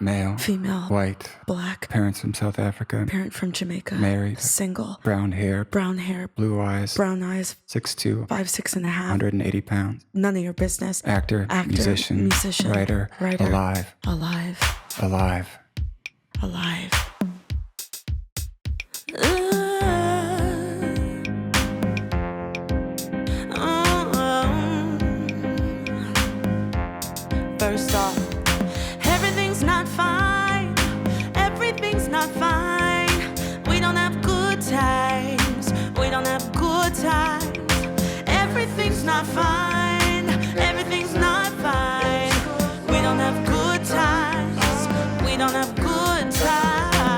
Male. Female. White. Black. Parents from South Africa. Parent from Jamaica. Married. Single. Brown hair. Brown hair. Blue eyes. Brown eyes. 6'2". 5'6.5". 180 pounds. None of your business. Actor. Musician. Writer. Alive. Alive. Alive. Alive. First off, everything's not fine. Everything's not fine. We don't have good times. We don't have good times. Everything's not fine. Everything's not fine. We don't have good times. We don't have good times.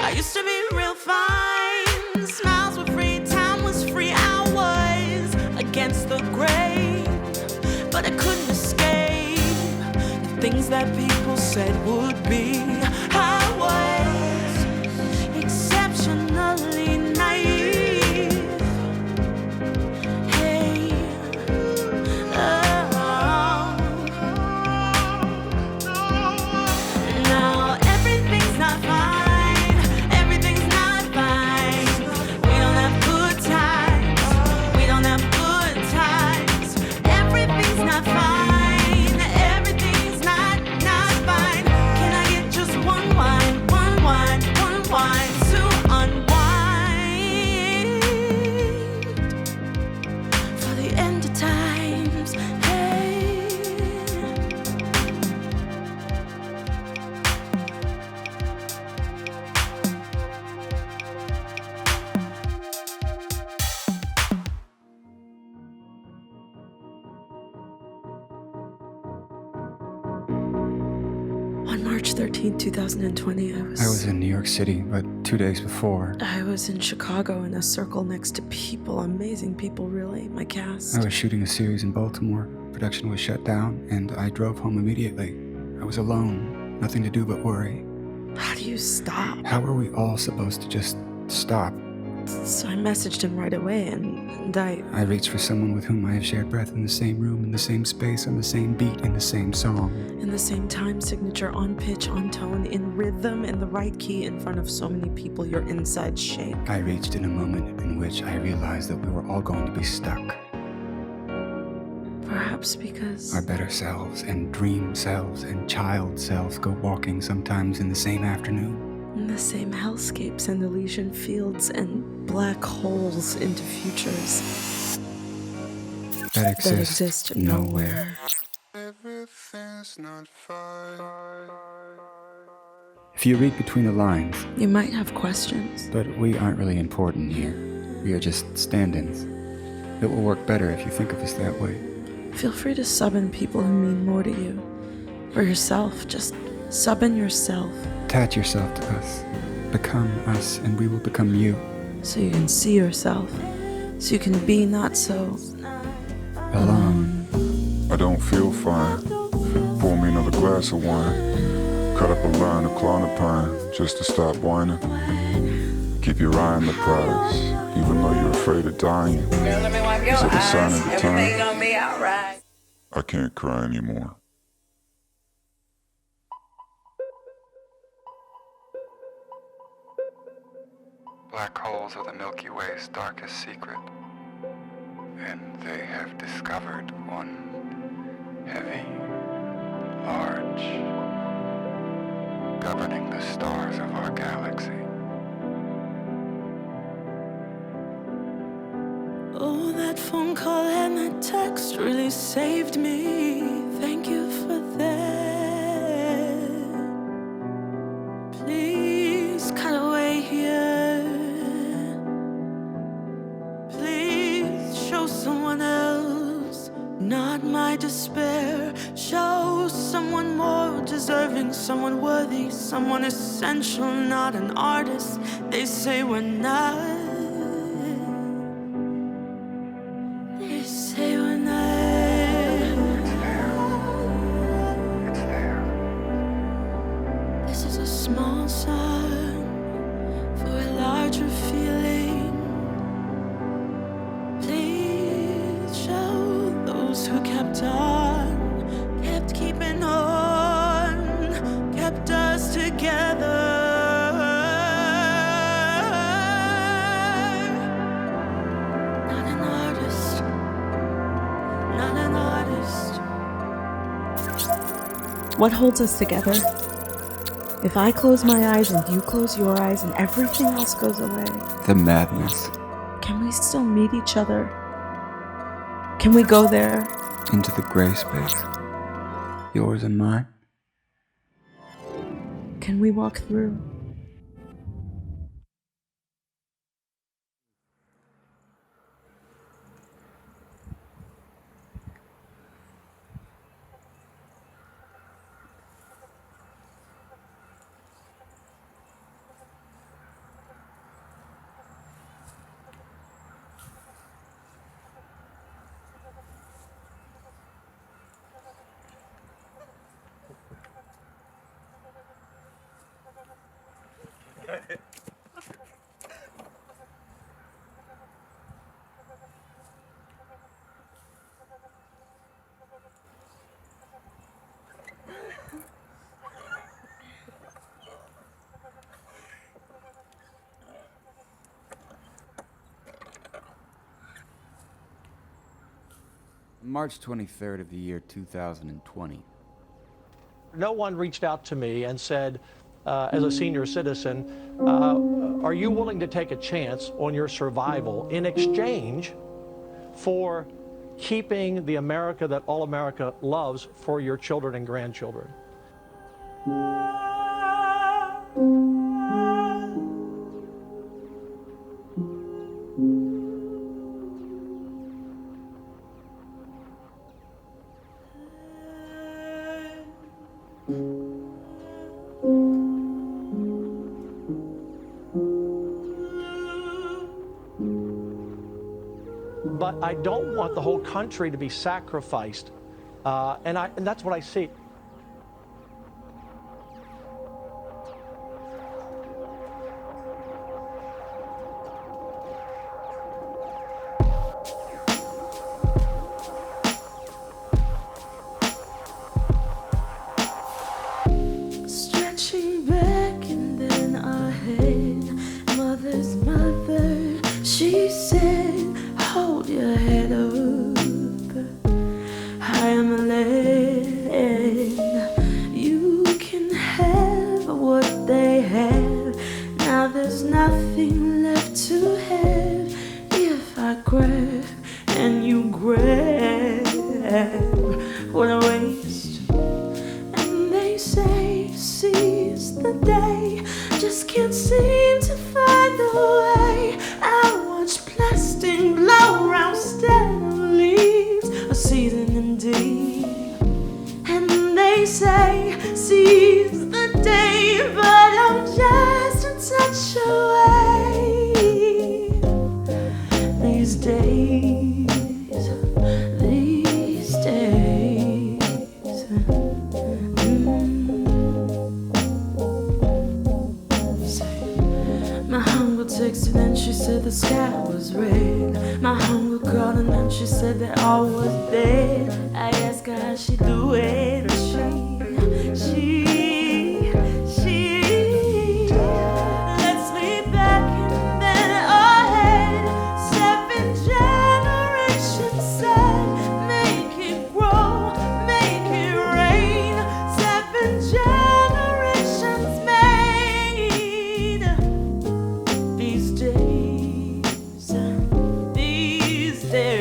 I used to be real fine. Smiles were free, time was free. I was against the grain, but I couldn't escape the things that people said would be. I was exceptionally naive. Hey, now everything's not fine. Everything's not fine. We don't have good times. We don't have good times. Everything's not fine. Everything's not fine. Can I get just one wine to unwind for the end of times? Hey. On March 13th, 2020, I was in New York City, but 2 days before, I was in Chicago in a circle next to people, amazing people, really, my cast. I was shooting a series in Baltimore. Production was shut down, and I drove home immediately. I was alone, nothing to do but worry. How do you stop? How are we all supposed to just stop? So I messaged him right away, and I I reached for someone with whom I have shared breath in the same room, in the same space, on the same beat, in the same song. in the same time signature, on pitch, on tone, in rhythm, in the right key, in front of so many people, your insides shake. I reached in a moment in which I realized that we were all going to be stuck. Perhaps because Our better selves and dream selves and child selves go walking sometimes in the same afternoon. in the same hellscapes and Elysian fields and black holes into futures That that exist nowhere. Everything's not fine. If you read between the lines, You might have questions. but we aren't really important here. We are just stand-ins. It will work better if you think of us that way. Feel free to sub in people who mean more to you. For yourself, just sub in yourself Attach yourself to us. Become us, and we will become you. so you can see yourself, so you can be not so Alone. I don't feel fine. Pour me another glass of wine. Cut up a line of Clonopine just to stop whining. Keep your eye on the prize, even though you're afraid of dying. Girl, let me wipe your Is it a sign eyes. of the Everything time? gonna be alright. I can't cry anymore. Black holes are the Milky Way's darkest secret. And they have discovered one heavy, large, governing the stars of our galaxy. Oh, that phone call and that text really saved me. Thank you for that. Please cut away here. Please show someone else, not my despair. Show someone more deserving, someone worthy, someone essential, not an artist. They say we're not. They say we're not. It's there. This is a small sign for a larger feeling. What holds us together? If I close my eyes and you close your eyes and everything else goes away, The madness. can we still meet each other? Can we go there? Into the gray space. Yours and mine. Can we walk through? March 23rd of the year 2020. No one reached out to me and said, as a senior citizen, are you willing to take a chance on your survival in exchange for keeping the America that all America loves for your children and grandchildren? But I don't want the whole country to be sacrificed, and that's what I see. Stretching back and then ahead. Mother's mother, she said, hold your head up. I am a land. You can have what they have. Now there's nothing left to have. If I grab and you grab, what a waste. And they say, seize the day. Just can't seem to find the way. I watch plastic blow around standing leaves. A season indeed. And they say, seize the day. But I'm just a touch away. These days, these days. My hunger texted and she said the sky was red. My hunger called and then she said that all was dead. I asked her how she do it, and she lets me back and then ahead. 7 generations said, make it grow, make it rain. 7 generations made. These days, these days. Hey.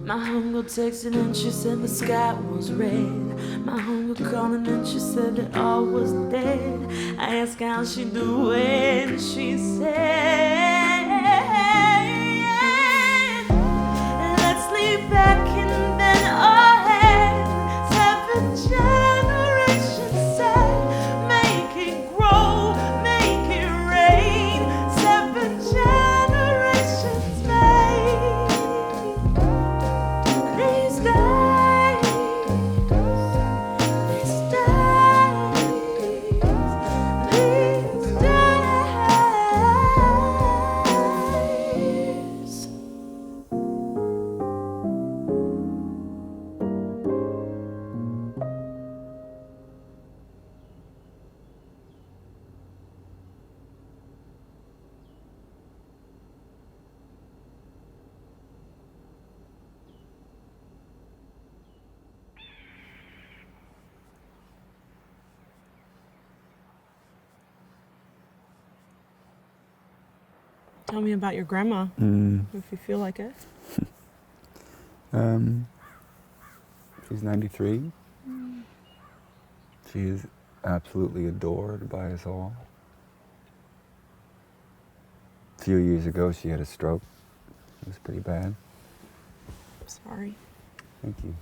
My hunger texted and she said the sky was red. My hunger called and then she said that all was dead. I asked how she do it, and she said, let's leave back and then ahead. 7 generations said, make it grow, make it rain. 7 generations made. These days, these days, these days. Tell me about your grandma, if you feel like it. She's 93. She is absolutely adored by us all. A few years ago, she had a stroke. It was pretty bad. Sorry. Thank you.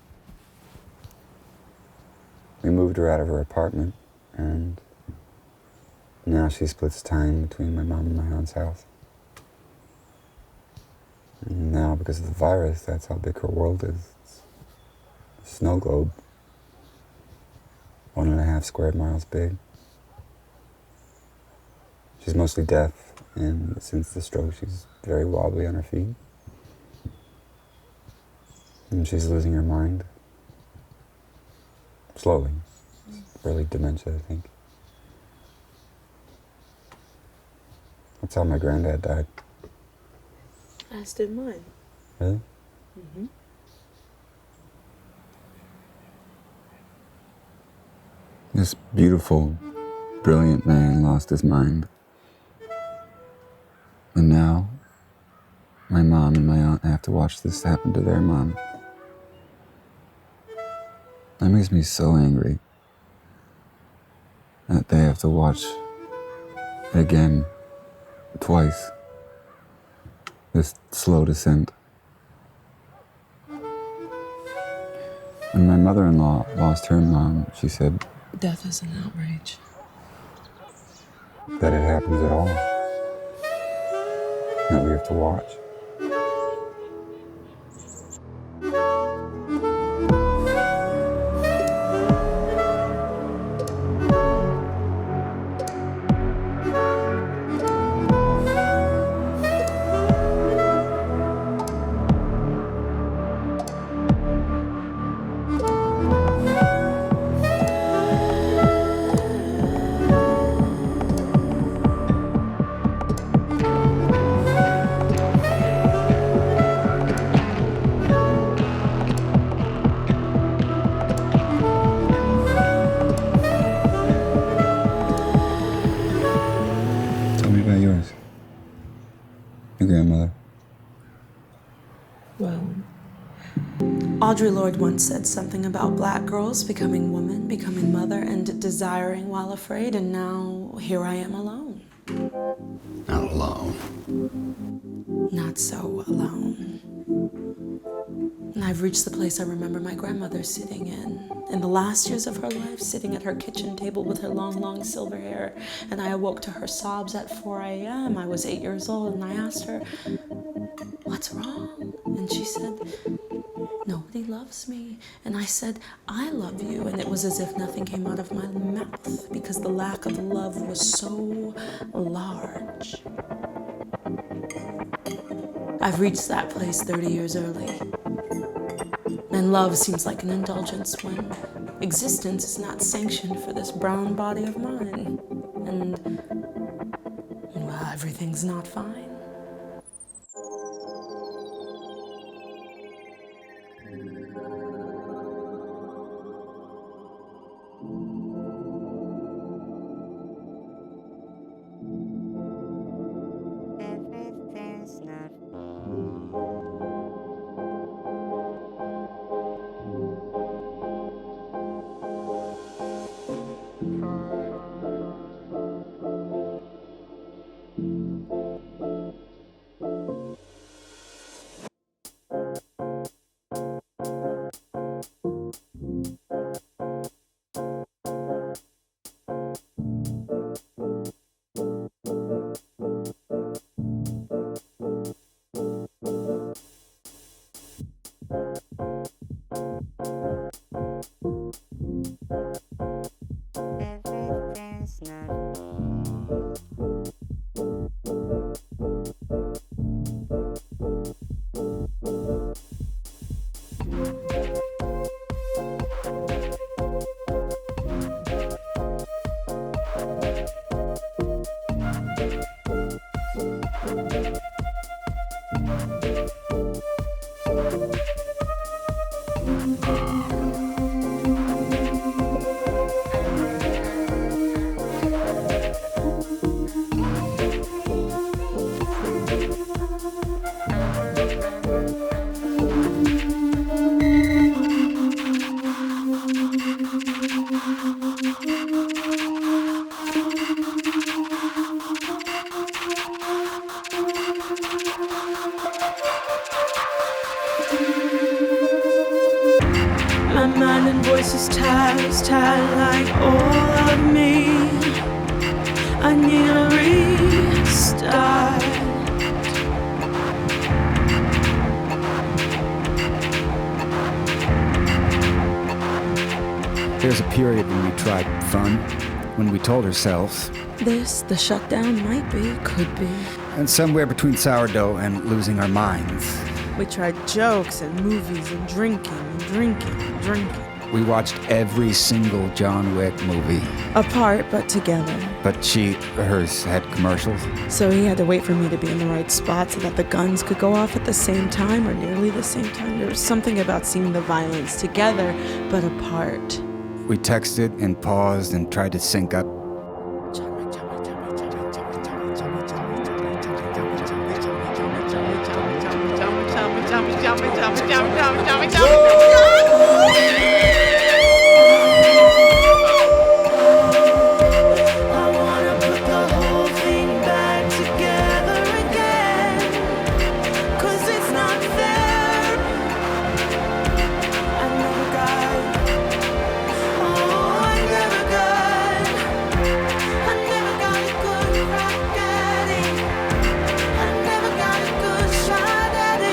We moved her out of her apartment, and now she splits time between my mom and my aunt's house. And now, because of the virus, that's how big her world is. It's a snow globe, 1.5 square miles big. She's mostly deaf, and since the stroke, she's very wobbly on her feet. And she's losing her mind. Slowly. Early dementia, I think. That's how my granddad died. As did mine. Really? Mm-hmm. This beautiful, brilliant man lost his mind. And now, my mom and my aunt have to watch this happen to their mom. That makes me so angry that they have to watch again, twice, this slow descent. When my mother-in-law lost her mom, she said Death is an outrage. that it happens at all, that we have to watch. Tell me about yours. Your grandmother. Well, Audre Lorde once said something about black girls becoming woman, becoming mother, and desiring while afraid, and now here I am alone. Not alone. Not so alone. And I've reached the place I remember my grandmother sitting in the last years of her life, sitting at her kitchen table with her long, long silver hair. And I awoke to her sobs at 4 a.m. I was 8 years old, and I asked her, "What's wrong?" And she said, "Nobody loves me." And I said, "I love you." And it was as if nothing came out of my mouth because the lack of love was so large. I've reached that place 30 years early. And love seems like an indulgence when existence is not sanctioned for this brown body of mine. And, well, everything's not fine. Everything's not everything's not Finding voices tied like all of me. I need a restart. There's a period when we tried fun, when we told ourselves, This, the shutdown, might be, could be. and somewhere between sourdough and losing our minds, We tried jokes and movies and drinking and drinking and drinking. we watched every single John Wick movie. Apart, but together. But hers had commercials. So he had to wait for me to be in the right spot so that the guns could go off at the same time or nearly the same time. There was something about seeing the violence together, but apart. We texted and paused and tried to sync up. I wanna put the whole thing back together again. 'Cause it's not fair. I never got. Oh, I never got. I never got a good crack at it. I never got a good shot at it.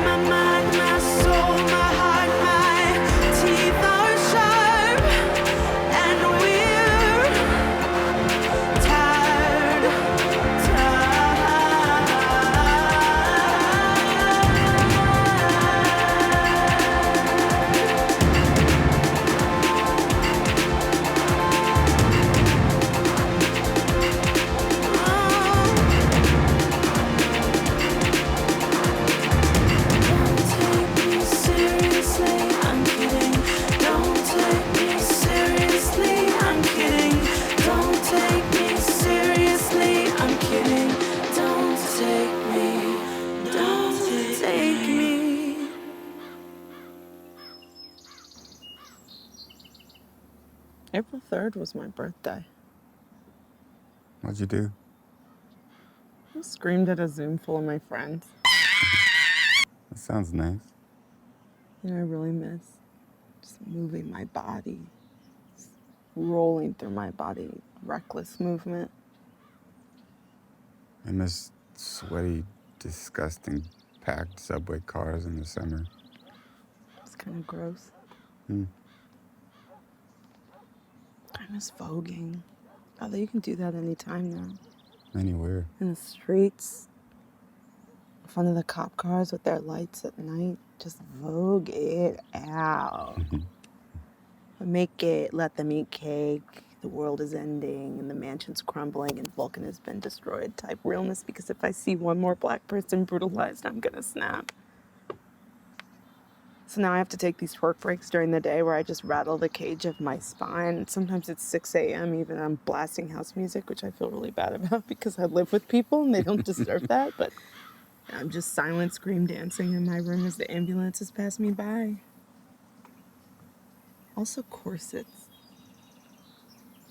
My mind, my soul, my heart, my teeth are sharp, and we're tired. Don't take me seriously, I'm kidding. Don't take me seriously, I'm kidding. Don't take me seriously, I'm kidding. Don't take me. April 3rd was my birthday. What'd you do? I screamed at a Zoom full of my friends. That sounds nice. You know, I really miss just moving my body, just rolling through my body, reckless movement. I miss sweaty, disgusting, packed subway cars in the summer. It's kind of gross. Hmm. I miss voguing. Although you can do that anytime now. Anywhere. In the streets, in front of the cop cars with their lights at night. Just vogue it out. Make it, let them eat cake. The world is ending and the mansion's crumbling and Vulcan has been destroyed type realness, because if I see one more black person brutalized, I'm gonna snap. So now I have to take these twerk breaks during the day where I just rattle the cage of my spine. Sometimes it's 6 a.m. even I'm blasting house music, which I feel really bad about because I live with people and they don't deserve that. But I'm just silent scream dancing in my room as the ambulances pass me by. Also corsets.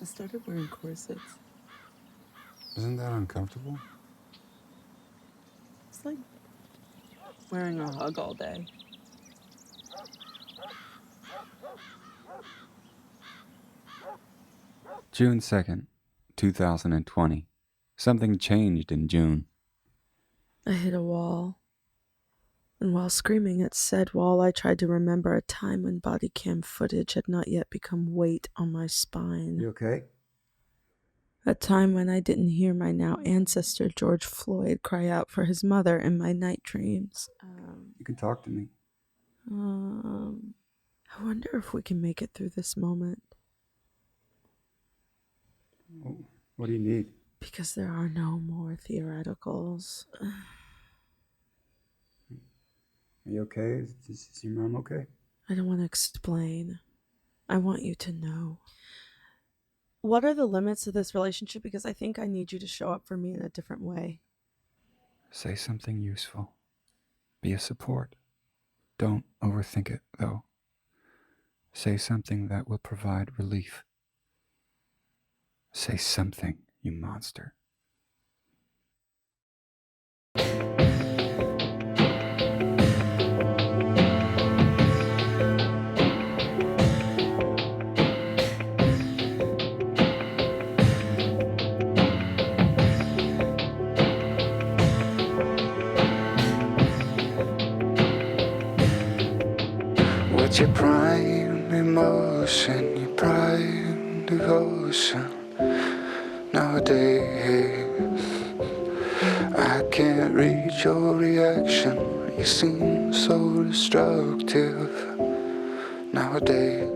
I started wearing corsets. Isn't that uncomfortable? It's like wearing a hug all day. June 2nd, 2020. Something changed in June. I hit a wall. And while screaming at said wall, I tried to remember a time when body cam footage had not yet become weight on my spine. You okay? A time when I didn't hear my now ancestor George Floyd cry out for his mother in my night dreams. You can talk to me. I wonder if we can make it through this moment. What do you need? Because there are no more theoreticals. Are you okay? Is your mom okay? I don't want to explain. I want you to know. What are the limits of this relationship? Because I think I need you to show up for me in a different way. Say something useful. Be a support. Don't overthink it, though. Say something that will provide relief. Say something, you monster. What's your prime emotion, your prime devotion? Nowadays, I can't read your reaction. You seem so destructive. Nowadays.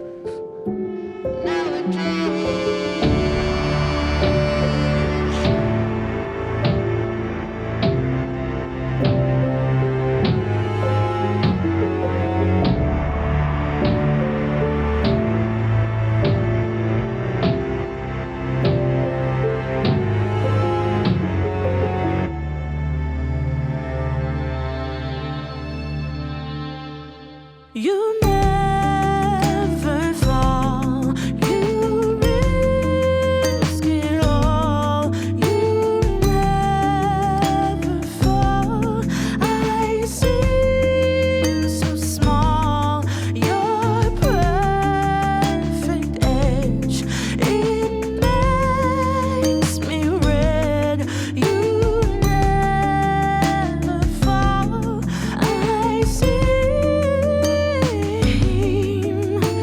You never fall. You risk it all. You never fall. I seem so small. Your perfect edge, it makes me red. You never fall. I seem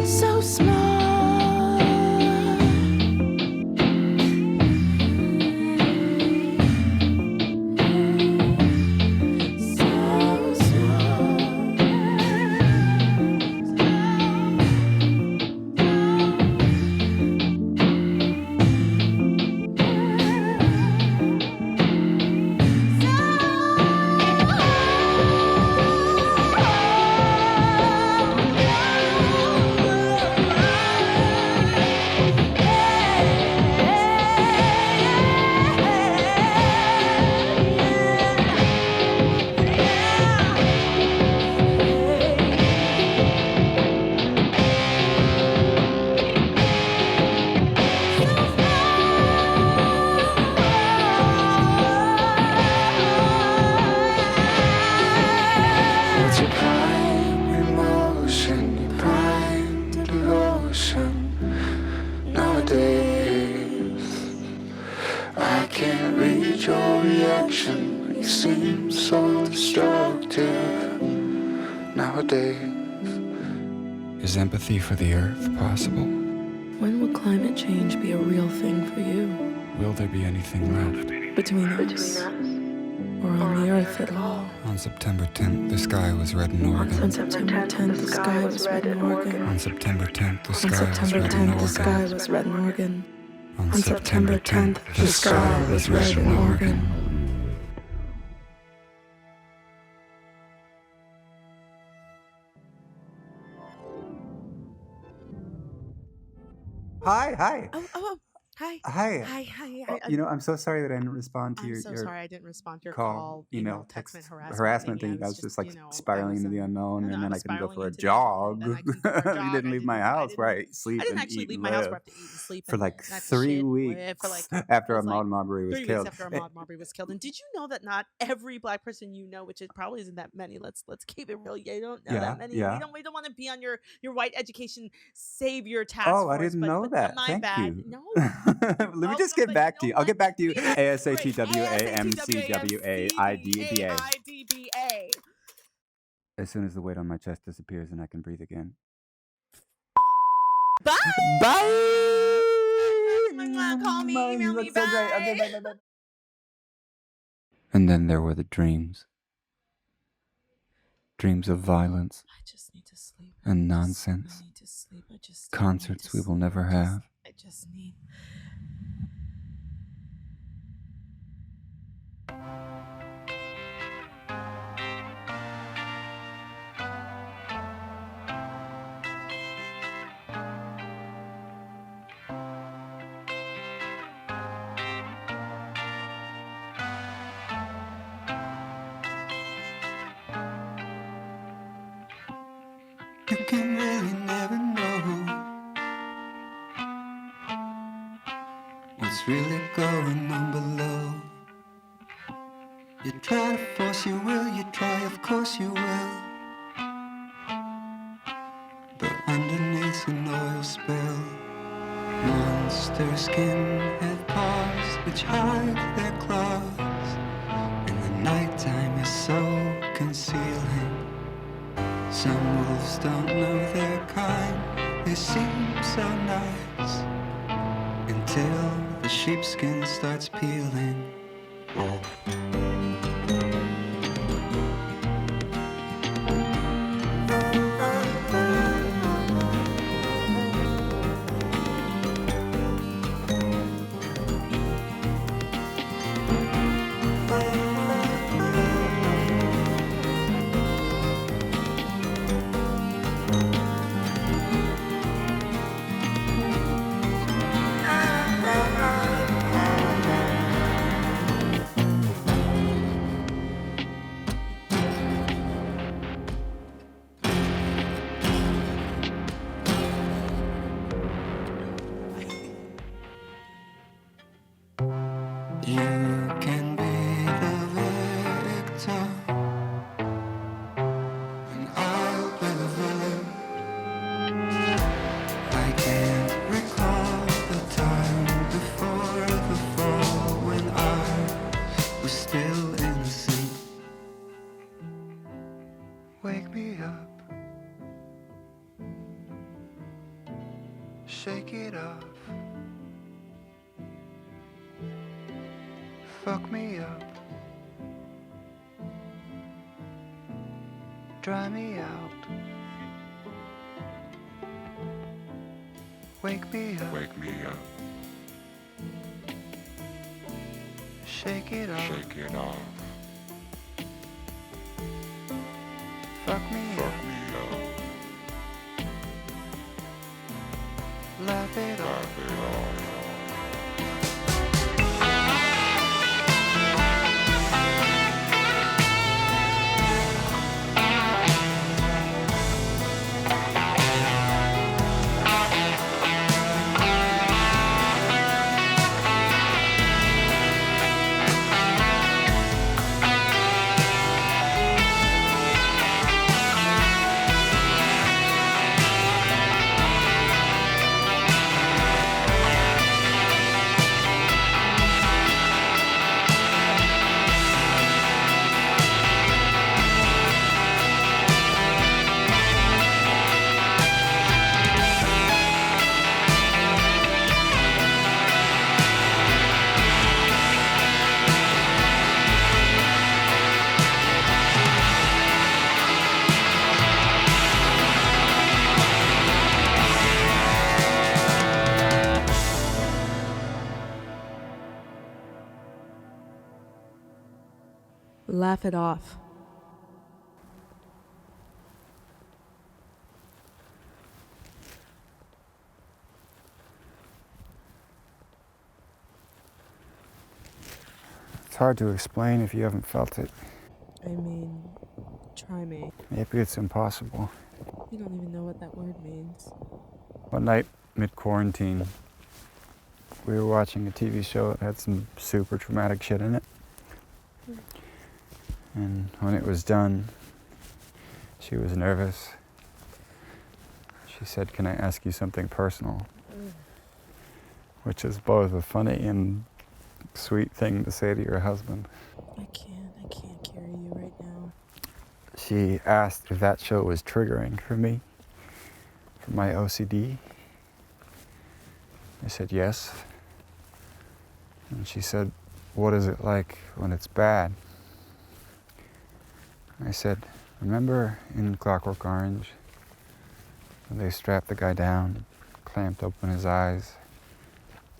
so small. So What's your prime emotion, your prime devotion? Nowadays, I can't read your reaction. You seem so destructive. Nowadays. Is empathy for the earth possible? when will climate change be a real thing for you? Will there be anything left? Between us or on the earth at all? On September 10th, the sky was red in Oregon. On September 10th, the sky was red in Oregon. On September 10th, the On sky was September red in 10th, the sky Oregon. was red in Oregon. On On September 10th, the sky was red in Oregon. Hi, hi. Oh, hi. Hi. Hi. You know, I'm so sorry that I didn't respond to I'm your, so your sorry I didn't respond to your call, email, text text, harassment thing. thingy. I was just like you know, I spiraling was, into the unknown, I and then I was couldn't go spiraling for a into the jog. unknown, then I couldn't go for a You jog. didn't I leave my didn't- I house where I didn't- sleep I didn't and actually eat leave and my house where I live have to eat and sleep for and like not 3 shit weeks for like after it was Ahmaud like Marbury was 3 killed. weeks after Ahmaud Marbury was killed. And did you know that not every black person you know, which it probably isn't that many, let's keep it real. You don't know Yeah, that many. yeah. We don't want to be on your white education savior task Oh, force. I didn't but, know but that. My Thank bad. you. No. Let me just get back to you. I'll get back to you. ASATWAMCWAIDBA. ASATWAMCWAIDBA. As soon as the weight on my chest disappears and I can breathe again. Bye. Bye. Call me, email me, That's so great. bye. Okay, bye, bye, bye. And then there were the dreams. Dreams of violence I just need to sleep. and I nonsense. need to sleep. I just Concerts we will never have. I just need. You can really never know what's really going on below. You try to force your will, you try, of course you will. But underneath an oil spill, monster skin have paws which hide their claws. And the nighttime is so concealing. Some wolves don't know their kind. They seem so nice until the sheepskin starts peeling. You can be the victim, and I'll be the villain. I can't recall the time before the fall when I was still innocent. Wake me up, shake it off. Fuck me up, dry me out, wake me up, shake it off, fuck me up, laugh it off. Laugh it off. It's hard to explain if you haven't felt it. I mean, try me. Maybe it's impossible. You don't even know what that word means. One night, mid-quarantine, we were watching a TV show that had some super traumatic shit in it. And when it was done, she was nervous. She said, "Can I ask you something personal?" Which is both a funny and sweet thing to say to your husband. I can't carry you right now. She asked if that show was triggering for me, for my OCD. I said yes. And she said, "What is it like when it's bad?" I said, "Remember in Clockwork Orange, when they strapped the guy down, clamped open his eyes,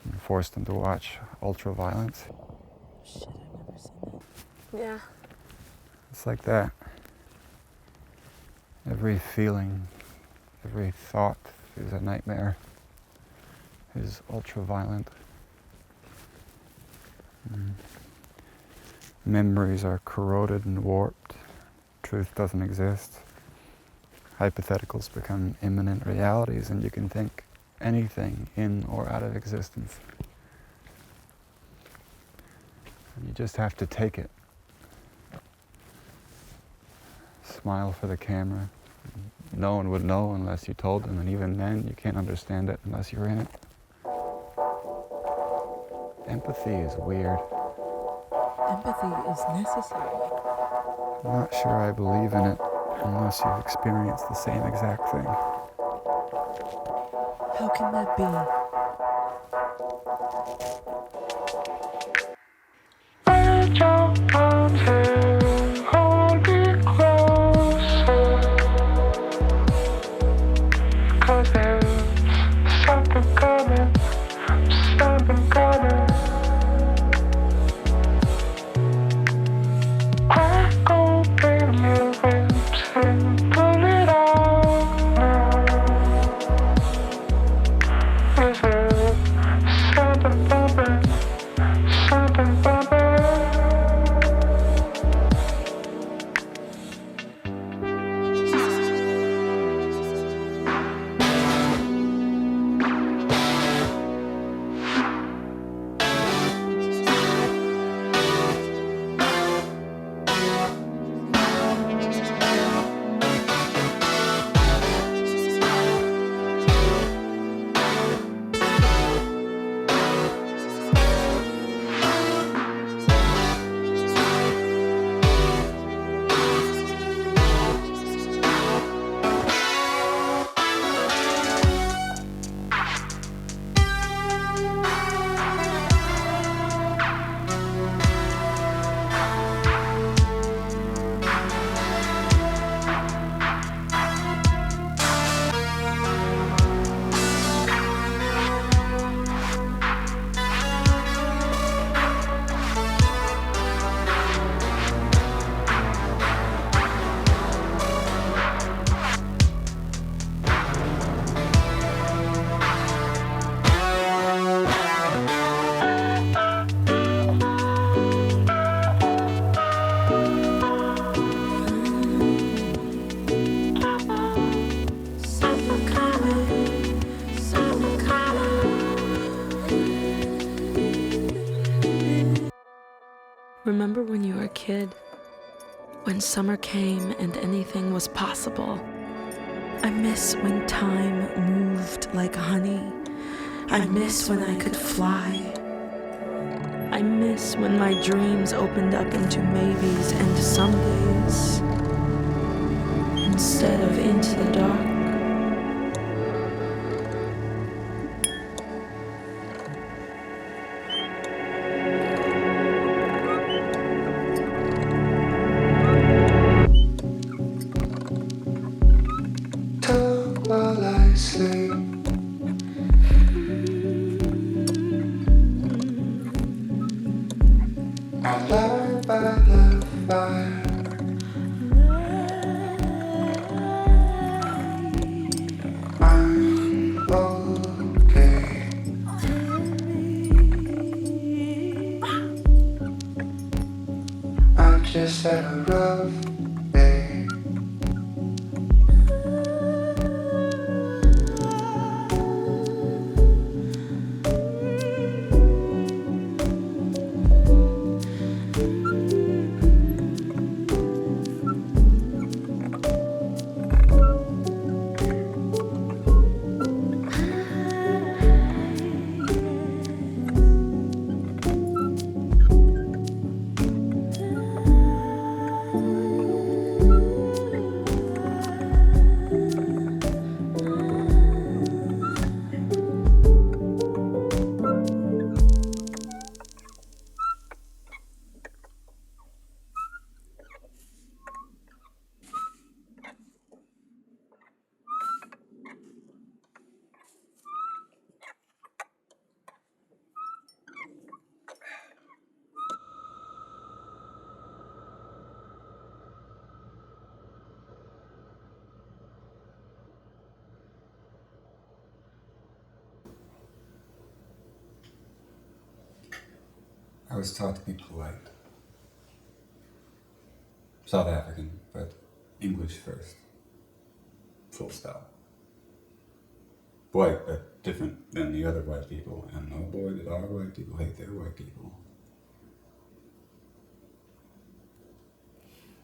and forced him to watch Ultraviolence?" Shit, I've never seen that. Yeah. It's like that. Every feeling, every thought is a nightmare, is ultraviolent. Memories are corroded and warped. Truth doesn't exist. Hypotheticals become imminent realities, and you can think anything in or out of existence. And you just have to take it. Smile for the camera. No one would know unless you told them, and even then, you can't understand it unless you're in it. Empathy is weird. Empathy is necessary. I'm not sure I believe in it. unless you've experienced the same exact thing. How can that be? Remember when you were a kid? When summer came and anything was possible? I miss when time moved like honey. I miss when I could fly. I miss when my dreams opened up into maybes and somedays instead of into the dark. While I sleep, I lie by the fire. I'm okay. I just had a rough day. I was taught to be polite. South African, but English first. Full stop. White, but different than the other white people. And oh boy, did our white people hate their white people.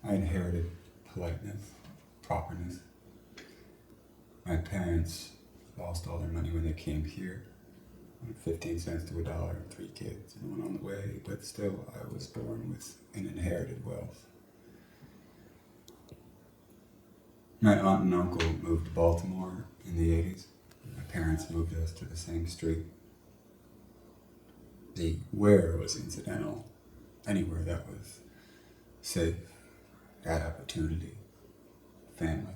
I inherited politeness, properness. My parents lost all their money when they came here. 15 cents to $1, 3 kids, and one on the way, but still I was born with an inherited wealth. My aunt and uncle moved to Baltimore in the 80s. My parents moved us to the same street. The where was incidental. Anywhere that was safe, had opportunity, family.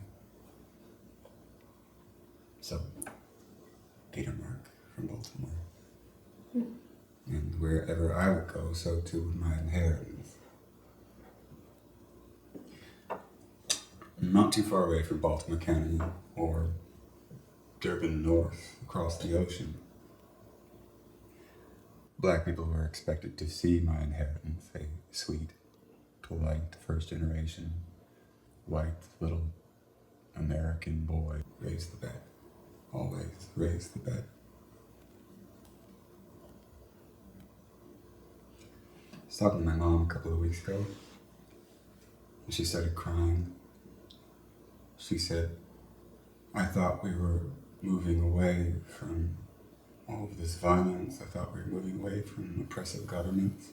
So, Peter Mark from Baltimore. And wherever I would go, so too would my inheritance. Not too far away from Baltimore County or Durban North, across the ocean, Black people were expected to see my inheritance, a sweet, polite, first generation, white, little American boy. Raise the bed. Always raise the bed. I was talking to my mom a couple of weeks ago, and she started crying. She said, I thought we were moving away from all of this violence. I thought we were moving away from oppressive governments.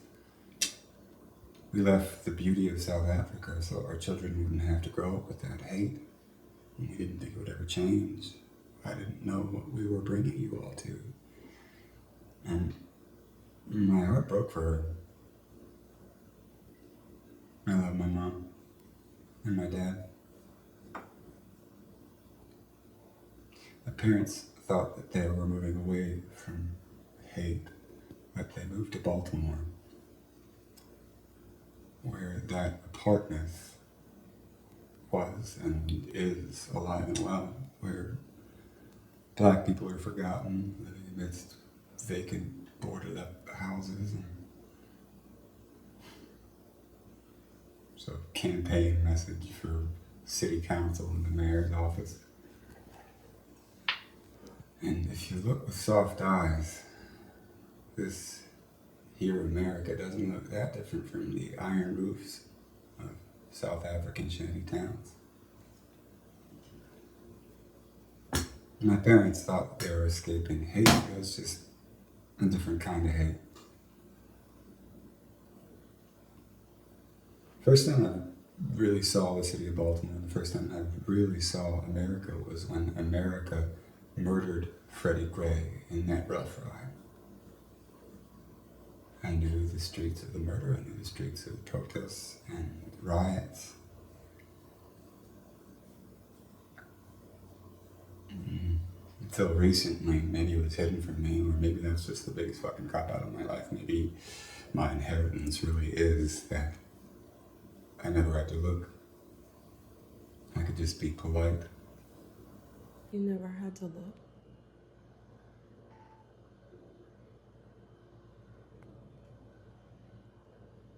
We left the beauty of South Africa so our children wouldn't have to grow up with that hate. And we didn't think it would ever change. I didn't know what we were bringing you all to. And my heart broke for her. I love my mom and my dad. My parents thought that they were moving away from hate, but they moved to Baltimore, where that apartness was and is alive and well, where Black people are forgotten, living amidst vacant, boarded up houses. And so, campaign message for city council and the mayor's office. And if you look with soft eyes, this here America doesn't look that different from the iron roofs of South African shanty towns. My parents thought they were escaping hate. It was just a different kind of hate. First time I really saw the city of Baltimore, the first time I really saw America was when America murdered Freddie Gray in that rough ride. I knew the streets of the murder, I knew the streets of the protests and the riots. Until recently, maybe it was hidden from me, or maybe that's just the biggest fucking cop out of my life. Maybe my inheritance really is that I never had to look. I could just be polite. You never had to look.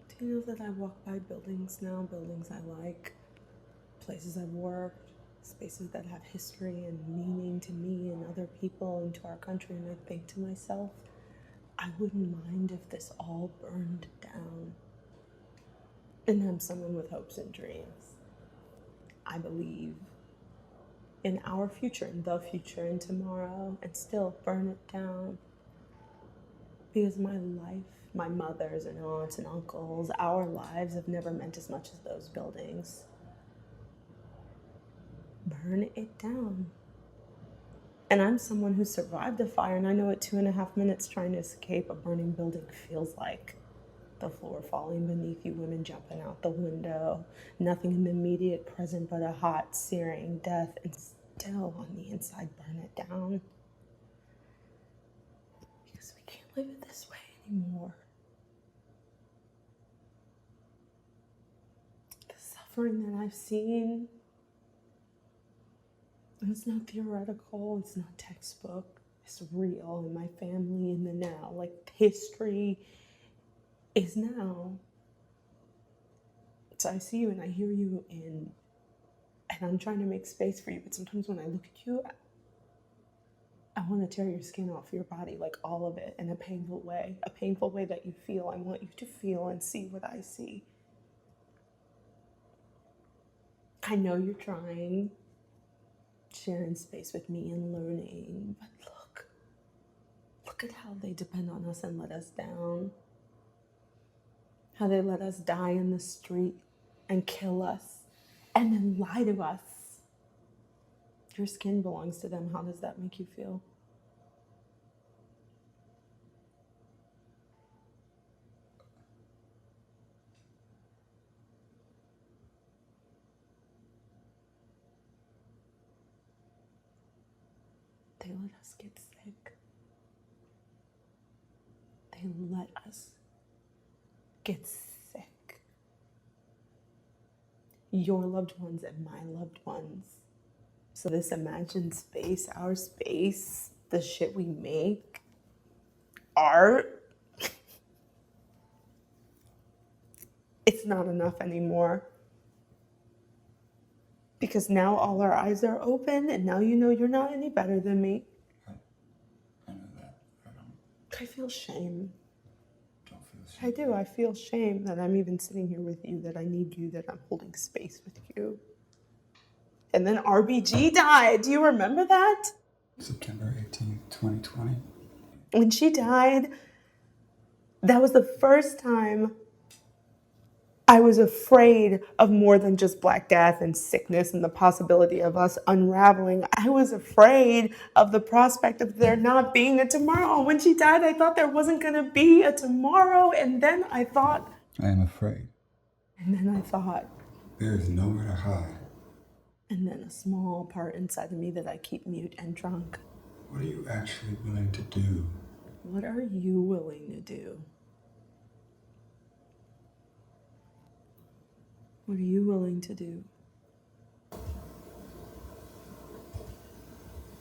Do you know that I walk by buildings now, buildings I like, places I've worked, spaces that have history and meaning to me and other people and to our country, and I think to myself, I wouldn't mind if this all burned down. And I'm someone with hopes and dreams. I believe in our future, in the future, in tomorrow, and still burn it down. Because my life, my mother's and aunts and uncles, our lives have never meant as much as those buildings. Burn it down. And I'm someone who survived a fire, and I know what 2.5 minutes trying to escape a burning building feels like. The floor falling beneath you, women jumping out the window, nothing in the immediate present but a hot, searing death, and still on the inside, burn it down. Because we can't live it this way anymore. The suffering that I've seen, it's not theoretical, it's not textbook, it's real in my family in the now. Like, history is now. So I see you and I hear you, and I'm trying to make space for you, but sometimes when I look at you, I want to tear your skin off your body, like all of it, in a painful way that you feel. I want you to feel and see what I see. I know you're trying, sharing space with me and learning, but look at how they depend on us and let us down. How they let us die in the street and kill us and then lie to us your skin belongs to them, how does that make you feel? They let us get sick. They let us get sick. Your loved ones and my loved ones. So this imagined space, our space, the shit we make, art, it's not enough anymore. Because now all our eyes are open and now you know you're not any better than me. I know that. I feel shame. Don't feel shame. I do. I feel shame that I'm even sitting here with you, that I need you, that I'm holding space with you. And then RBG died. Do you remember that? September 18th, 2020. When she died, that was the first time I was afraid of more than just Black Death and sickness and the possibility of us unraveling. I was afraid of the prospect of there not being a tomorrow. When she died, I thought there wasn't going to be a tomorrow. And then I thought... I am afraid. And then I thought... There is nowhere to hide. And then a small part inside of me that I keep mute and drunk. What are you actually willing to do? What are you willing to do? What are you willing to do?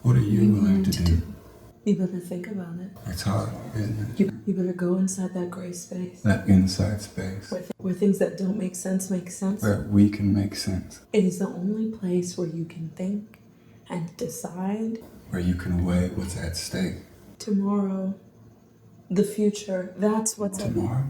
What are you willing to do? You better think about it. It's hard, isn't it? You better go inside that gray space. That inside space. Where things that don't make sense make sense. Where we can make sense. It is the only place where you can think and decide. Where you can weigh what's at stake. Tomorrow, the future, that's what's at Tomorrow?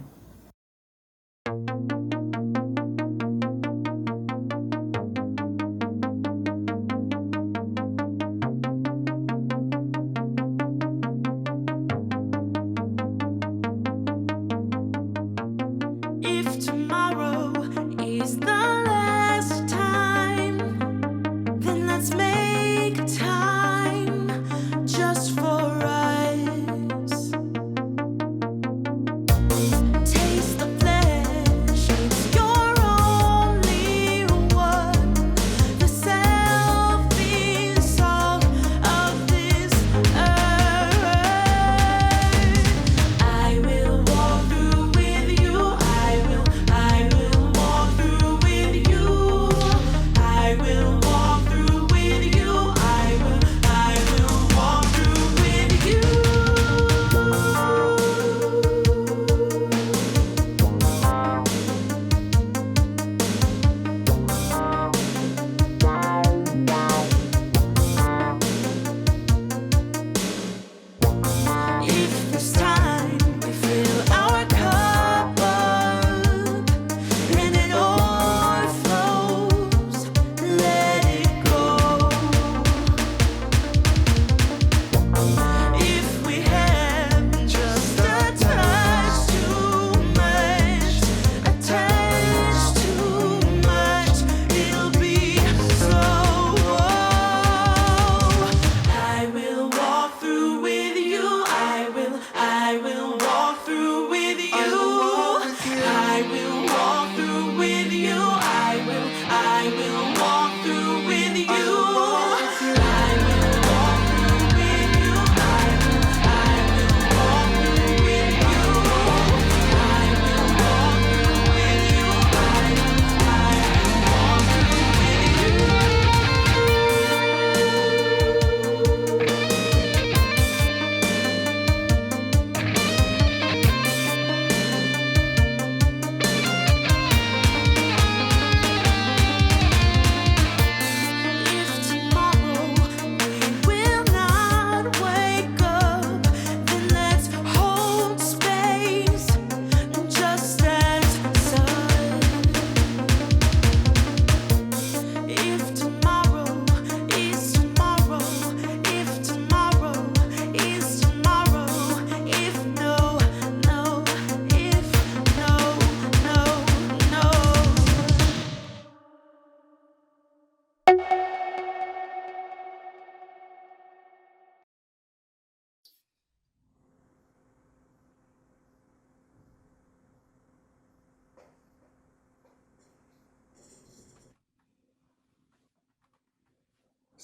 If tomorrow is the last time, then let's make time just for us.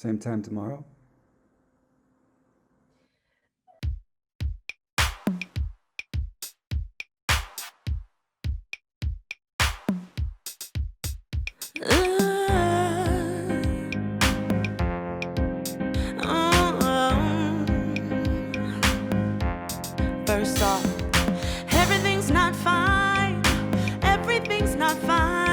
Same time tomorrow? First off, everything's not fine. Everything's not fine.